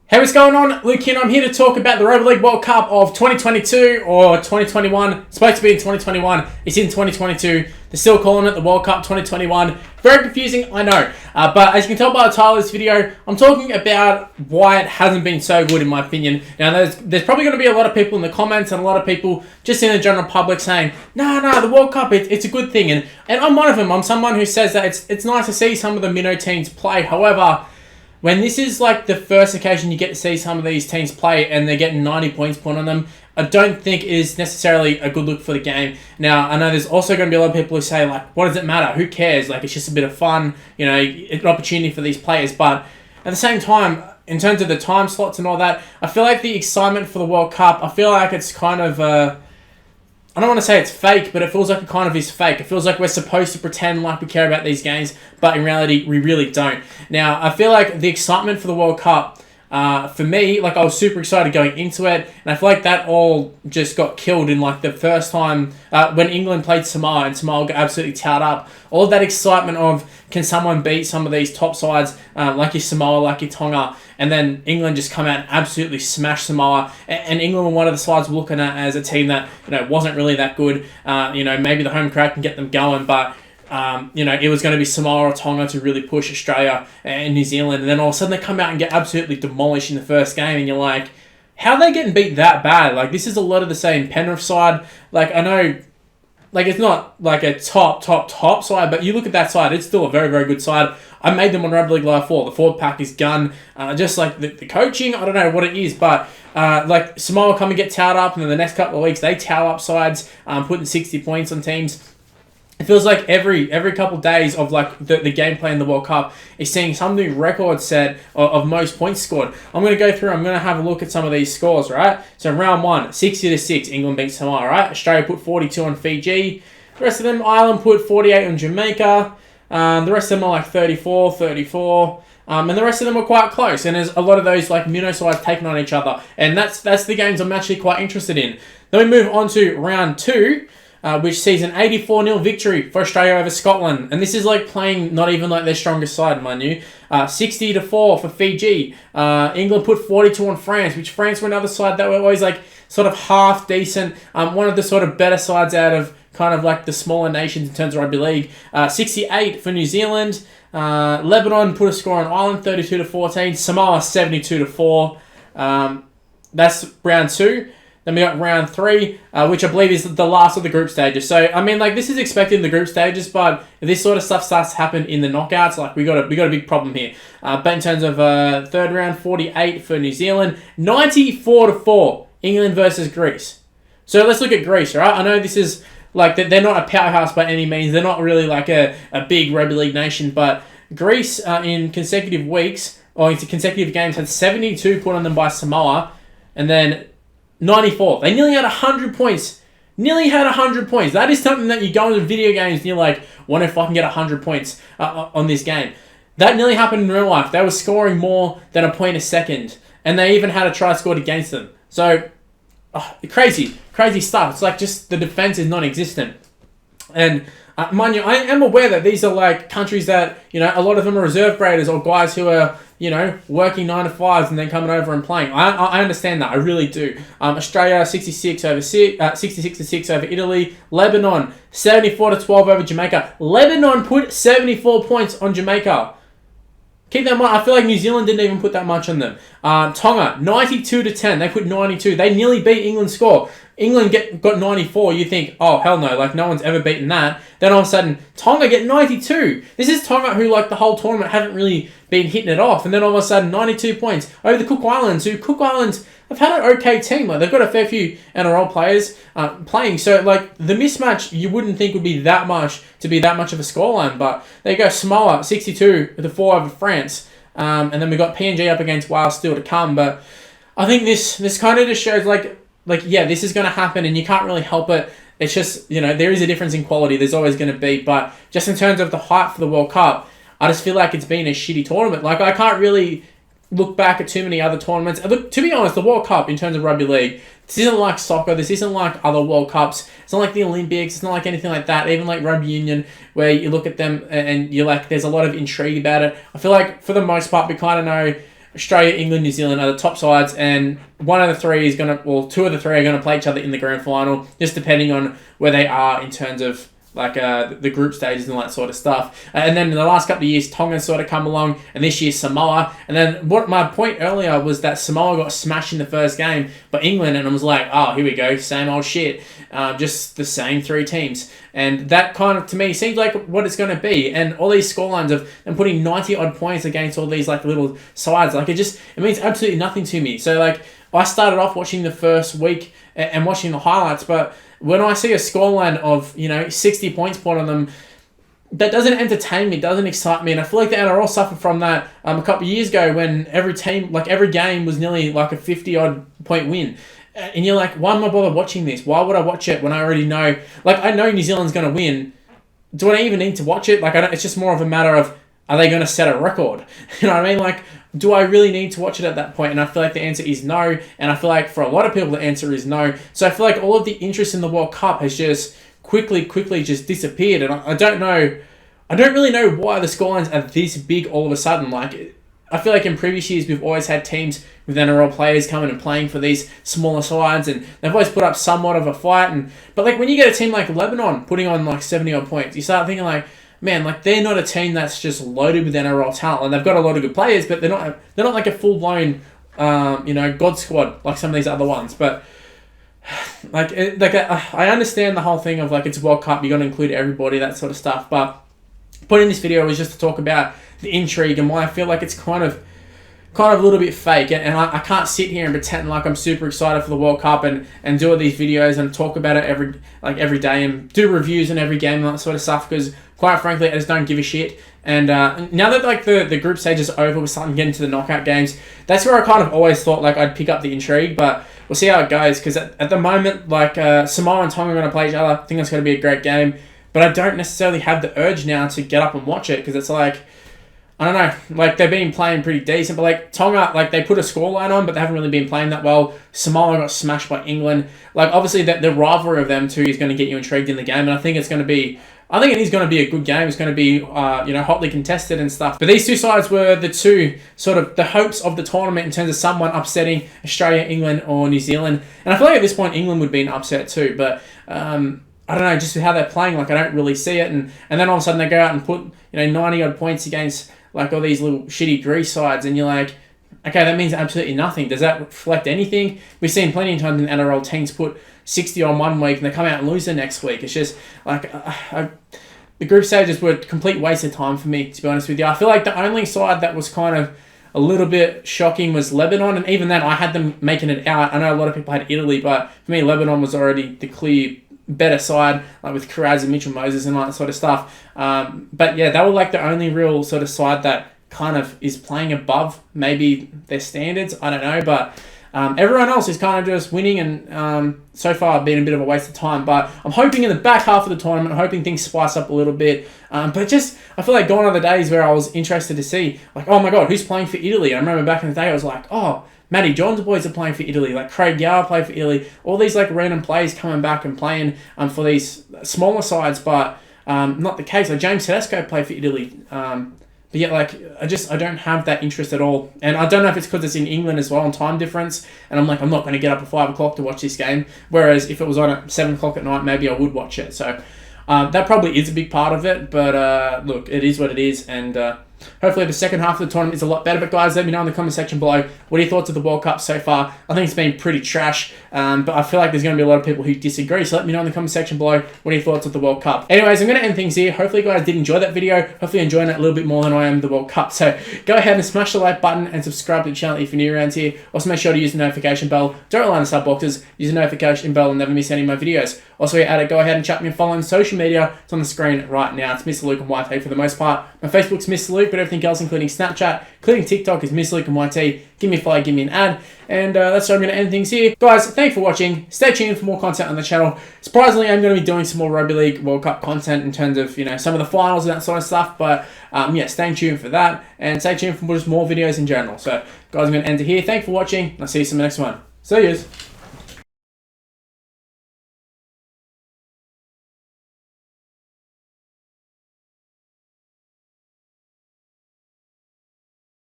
Hey, what's going on? Luke here, and I'm here to talk about the Rugby League World Cup of 2022 or 2021. It's supposed to be in 2021. It's in 2022. They're still calling it the World Cup 2021. Very confusing, I know. But as you can tell by the title of this video, I'm talking about why it hasn't been so good in my opinion. Now, there's probably going to be a lot of people in the comments and a lot of people just in the general public saying, no, the World Cup, it's a good thing. And I'm one of them. I'm someone who says that it's nice to see some of the minnow teams play. However, when this is like the first occasion you get to see some of these teams play and they're getting 90 points put on them, I don't think it is necessarily a good look for the game. Now, I know there's also going to be a lot of people who say, like, what does it matter? Who cares? Like, it's just a bit of fun, an opportunity for these players. But at the same time, in terms of the time slots and all that, I feel like the excitement for the World Cup, I feel like it's kind of I don't want to say it's fake, but it feels like it kind of is fake. It feels like we're supposed to pretend like we care about these games, but in reality, we really don't. Now, I feel like the excitement for the World Cup, for me, like I was super excited going into it, and I feel like that all just got killed in like the first time when England played Samoa, and Samoa got absolutely towed up. All of that excitement of can someone beat some of these top sides like your Samoa, like your Tonga, and then England just come out and absolutely smash Samoa. And England were one of the sides we're looking at as a team that wasn't really that good. Maybe the home crowd can get them going, but it was going to be Samoa or Tonga to really push Australia and New Zealand. And then all of a sudden they come out and get absolutely demolished in the first game, and you're like, how are they getting beat that bad? Like, this is a lot of the same Penrith side. Like, I know, like, it's not like a top side, but you look at that side, it's still a very, very good side. I made them on Rugby League Live 4. The forward pack is gun. Just like the coaching, I don't know what it is, but like Samoa come and get towed up, and then the next couple of weeks they tow up sides, putting 60 points on teams. It feels like every couple of days of like the gameplay in the World Cup is seeing some new record set of most points scored. I'm going to go through, I'm going to have a look at some of these scores, right? So round 1, 60-6, England beat Samoa, right? Australia put 42 on Fiji. The rest of them, Ireland put 48 on Jamaica. The rest of them are like 34. And the rest of them were quite close. And there's a lot of those like minnow sides taking on each other. And that's the games I'm actually quite interested in. Then we move on to round 2. Which sees an 84-0 victory for Australia over Scotland. And this is like playing not even like their strongest side, mind you. 60-4 for Fiji. England put 42 on France, which France were another side that were always like sort of half decent. One of the sort of better sides out of kind of like the smaller nations in terms of rugby league. 68 for New Zealand. Lebanon put a score on Ireland, 32-14. Samoa, 72-4. That's round 2. Then we got round 3, which I believe is the last of the group stages. So, I mean, like, this is expected in the group stages, but if this sort of stuff starts to happen in the knockouts, like, we got a big problem here. But in terms of third round, 48 for New Zealand, 94-4, England versus Greece. So, let's look at Greece, right? I know this is, like, they're not a powerhouse by any means. They're not really, like, a big rugby league nation. But Greece, in consecutive weeks, or into consecutive games, had 72 put on them by Samoa, and then 94. They nearly had 100 points. That is something that you go into video games and you're like, what if I can get 100 points on this game? That nearly happened in real life. They were scoring more than a point a second. And they even had a try scored against them. So, crazy stuff. It's like just the defense is non-existent. And mind you, I am aware that these are like countries that, a lot of them are reserve graders or guys who are, working 9 to 5s and then coming over and playing. I understand that. I really do. Australia, 66-6 over Italy. Lebanon, 74-12 over Jamaica. Lebanon put 74 points on Jamaica. Keep that in mind. I feel like New Zealand didn't even put that much on them. Tonga, 92-10. They put 92. They nearly beat England's score. England got 94. You think, oh, hell no. Like, no one's ever beaten that. Then all of a sudden, Tonga get 92. This is Tonga who, like, the whole tournament haven't really been hitting it off. And then all of a sudden, 92 points over the Cook Islands, have had an okay team. Like, they've got a fair few NRL players playing. So, like, the mismatch you wouldn't think would be that much to be that much of a scoreline. But there you go, Samoa, 62-4 over France. And then we got PNG up against Wales still to come. But I think this kind of just shows, yeah, this is going to happen and you can't really help it. It's just, there is a difference in quality. There's always going to be. But just in terms of the hype for the World Cup, I just feel like it's been a shitty tournament. Like, I can't really look back at too many other tournaments. Look, to be honest, the World Cup in terms of rugby league, this isn't like soccer. This isn't like other World Cups. It's not like the Olympics. It's not like anything like that. Even like rugby union, where you look at them and you're like, there's a lot of intrigue about it. I feel like for the most part, we kind of know Australia, England, New Zealand are the top sides, and one of the three is going to, well, two of the three are going to play each other in the grand final, just depending on where they are in terms of like the group stages and all that sort of stuff. And then in the last couple of years, Tonga sort of come along, and this year Samoa. And then what my point earlier was that Samoa got smashed in the first game by England, and I was like, oh, here we go, same old shit. Just the same three teams. And that kind of, to me, seems like what it's going to be. And all these scorelines of them putting 90-odd points against all these like little sides, like it means absolutely nothing to me. So like I started off watching the first week and watching the highlights, but when I see a scoreline of 60 points put on them, that doesn't entertain me, doesn't excite me, and I feel like the NRL suffered from that a couple of years ago when every team, like every game, was nearly like a 50-odd point win. And you're like, why am I bothered watching this? Why would I watch it when I already know? Like, I know New Zealand's going to win. Do I even need to watch it? Like, it's just more of a matter of, are they going to set a record? You know what I mean? Like, do I really need to watch it at that point? And I feel like the answer is no. And I feel like for a lot of people, the answer is no. So I feel like all of the interest in the World Cup has just quickly just disappeared. And I don't really know why the scorelines are this big all of a sudden. Like, I feel like in previous years, we've always had teams with NRL players coming and playing for these smaller sides, and they've always put up somewhat of a fight. But like when you get a team like Lebanon putting on like 70-odd points, you start thinking like, man, like they're not a team that's just loaded with NRL talent, and they've got a lot of good players, but they're not like a full-blown, God squad like some of these other ones. But I understand the whole thing of like it's a World Cup, you got to include everybody, that sort of stuff. But putting this video was just to talk about the intrigue and why I feel like it's kind of a little bit fake, and I can't sit here and pretend like I'm super excited for the World Cup and do all these videos and talk about it every day and do reviews on every game and that sort of stuff, because quite frankly I just don't give a shit. And now that like the group stage is over, we're starting to get into the knockout games. That's where I kind of always thought like I'd pick up the intrigue, but we'll see how it goes, because at the moment like Samoa and Tonga are going to play each other. I think that's going to be a great game, but I don't necessarily have the urge now to get up and watch it, because it's like, I don't know, like they've been playing pretty decent, but like Tonga, like they put a scoreline on, but they haven't really been playing that well. Samoa got smashed by England. Like obviously the rivalry of them two is going to get you intrigued in the game, and I think it is going to be a good game. It's going to be hotly contested and stuff. But these two sides were the two sort of the hopes of the tournament in terms of someone upsetting Australia, England, or New Zealand. And I feel like at this point England would be an upset too, but I don't know, just how they're playing, like I don't really see it. And then all of a sudden they go out and put 90-odd points against like all these little shitty Greece sides, and you're like, okay, that means absolutely nothing. Does that reflect anything? We've seen plenty of times in NRL teams put 60 on one week and they come out and lose the next week. It's just like the group stages were a complete waste of time for me, to be honest with you. I feel like the only side that was kind of a little bit shocking was Lebanon, and even then I had them making it out. I know a lot of people had Italy, but for me Lebanon was already the clear better side, like with Carraz and Mitchell Moses and all that sort of stuff. But yeah, they were like the only real sort of side that kind of is playing above maybe their standards. I don't know, but everyone else is kind of just winning, and so far been a bit of a waste of time. But I'm hoping in the back half of the tournament, I'm hoping things spice up a little bit. But just, I feel like gone are the days where I was interested to see, like, oh my God, who's playing for Italy? I remember back in the day, I was like, oh, Matty John's boys are playing for Italy, like Craig Gower played for Italy, all these like random players coming back and playing for these smaller sides, but not the case. Like James Tedesco played for Italy, but yet like I don't have that interest at all, and I don't know if it's because it's in England as well on time difference, and I'm like, I'm not going to get up at 5 o'clock to watch this game, whereas if it was on at 7 o'clock at night, maybe I would watch it. So that probably is a big part of it, but look, it is what it is, and hopefully the second half of the tournament is a lot better. But guys, let me know in the comment section below, what are your thoughts of the World Cup so far? I think it's been pretty trash, but I feel like there's going to be a lot of people who disagree, so let me know in the comment section below, what are your thoughts of the World Cup? Anyways, I'm going to end things here. Hopefully you guys did enjoy that video. Hopefully you're enjoying it a little bit more than I am the World Cup. So go ahead and smash the like button and subscribe to the channel if you're new around here. Also make sure to use the notification bell. Don't rely on the sub boxes. Use the notification bell and never miss any of my videos. Also, you're at it, go ahead and chat me and follow on social media. It's on the screen right now. It's Mr. Luke and YT for the most part. My Facebook's Mr. Luke, but everything else, including Snapchat, including TikTok, is Mr. Luke and YT. Give me a follow, give me an ad. And that's where I'm going to end things here. Guys, thanks for watching. Stay tuned for more content on the channel. Surprisingly, I'm going to be doing some more Rugby League World Cup content in terms of, some of the finals and that sort of stuff. But yeah, stay tuned for that. And stay tuned for just more videos in general. So, guys, I'm going to end it here. Thanks for watching. I'll see you in the next one. See yous.